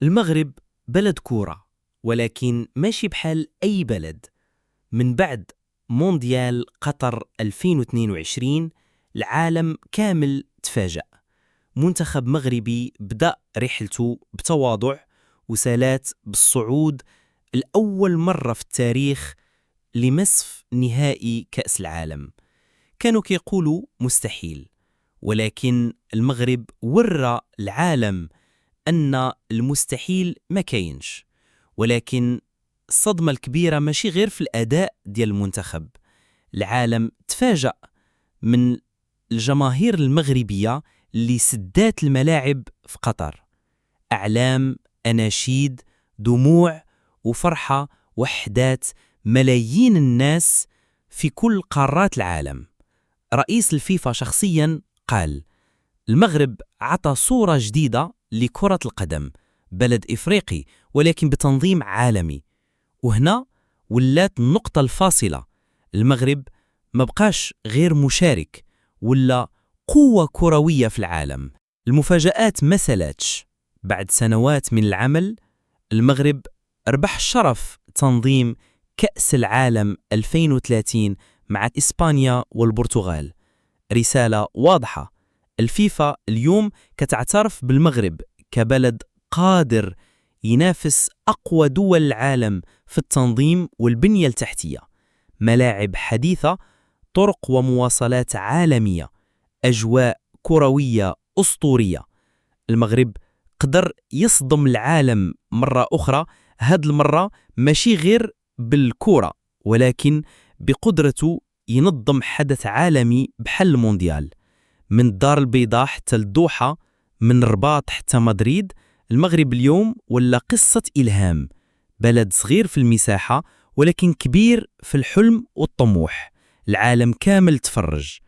المغرب بلد كورة، ولكن ماشي بحال أي بلد. من بعد مونديال قطر 2022 العالم كامل تفاجأ. منتخب مغربي بدأ رحلته بتواضع وسالات بالصعود الأول مرة في التاريخ لنصف نهائي كأس العالم. كانوا كيقولوا مستحيل، ولكن المغرب ورى العالم أن المستحيل ما كاينش. ولكن الصدمة الكبيرة ماشي غير في الأداء ديال المنتخب. العالم تفاجأ من الجماهير المغربية اللي سدات الملاعب في قطر. أعلام، أناشيد، دموع وفرحة وحدات ملايين الناس في كل قارات العالم. رئيس الفيفا شخصيا قال: المغرب عطى صورة جديدة لكرة القدم، بلد إفريقي ولكن بتنظيم عالمي. وهنا ولات النقطة الفاصلة، المغرب ما بقاش غير مشارك، ولا قوة كروية في العالم. المفاجآت ما سالاتش. بعد سنوات من العمل المغرب ربح شرف تنظيم كأس العالم 2030 مع إسبانيا والبرتغال. رسالة واضحة: الفيفا اليوم كتعترف بالمغرب كبلد قادر ينافس أقوى دول العالم في التنظيم والبنية التحتية، ملاعب حديثة، طرق ومواصلات عالمية، أجواء كروية أسطورية. المغرب قدر يصدم العالم مرة أخرى، هاد المرة ماشي غير بالكرة، ولكن بقدرته ينظم حدث عالمي بحال المونديال. من الدار البيضاء حتى الدوحة، من الرباط حتى مدريد، المغرب اليوم ولا قصة إلهام. بلد صغير في المساحة ولكن كبير في الحلم والطموح. العالم كامل تفرج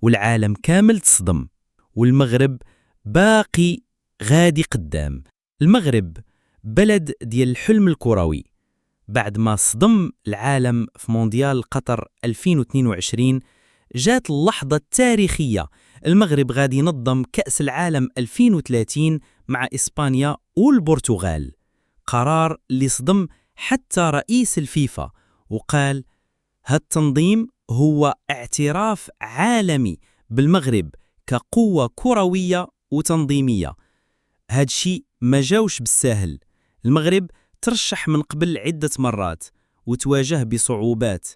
والعالم كامل تصدم، والمغرب باقي غادي قدام. المغرب بلد ديال الحلم الكروي. بعد ما صدم العالم في مونديال قطر 2022 جات اللحظة التاريخية. المغرب غادي ينظم كأس العالم 2030 مع إسبانيا والبرتغال. قرار اللي صدم حتى رئيس الفيفا، وقال: هاد التنظيم هو اعتراف عالمي بالمغرب كقوة كروية وتنظيمية. هاد شي ما جاوش بالساهل. المغرب ترشح من قبل عدة مرات وتواجه بصعوبات،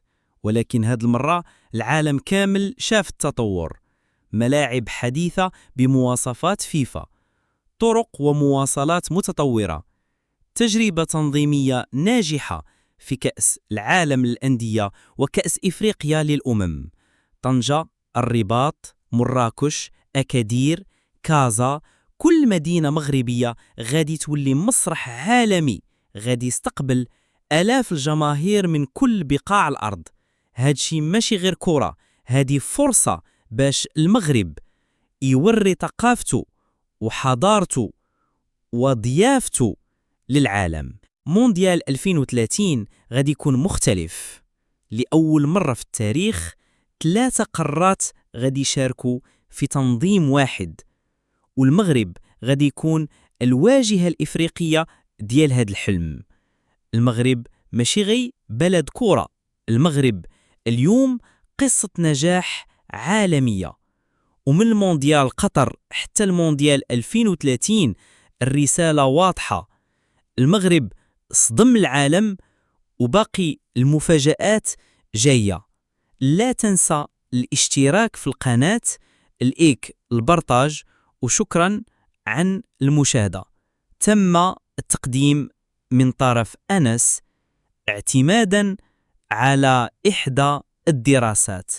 ولكن هاد المرة العالم كامل شاف التطور. ملاعب حديثة بمواصفات فيفا، طرق ومواصلات متطورة، تجربة تنظيمية ناجحة في كأس العالم للأندية وكأس إفريقيا للأمم. طنجة، الرباط، مراكش، أكادير، كازا، كل مدينة مغربية غادي تولي مسرح عالمي، غادي يستقبل آلاف الجماهير من كل بقاع الأرض. هادشي ماشي غير كرة، هادي فرصة باش المغرب يوري ثقافته وحضارته وضيافته للعالم. مونديال 2030 غادي يكون مختلف. لأول مرة في التاريخ 3 قارات غادي يشاركوا في تنظيم واحد، والمغرب غادي يكون الواجهة الإفريقية ديال هاد الحلم. المغرب ماشي غير بلد كرة، المغرب اليوم قصة نجاح عالمية. ومن المونديال قطر حتى المونديال 2030 الرسالة واضحة: المغرب صدم العالم وباقي المفاجآت جاية. لا تنسى الاشتراك في القناة، الإيك، البرتاج، وشكرا عن المشاهدة. تم التقديم من طرف أنس اعتمادا على إحدى الدراسات.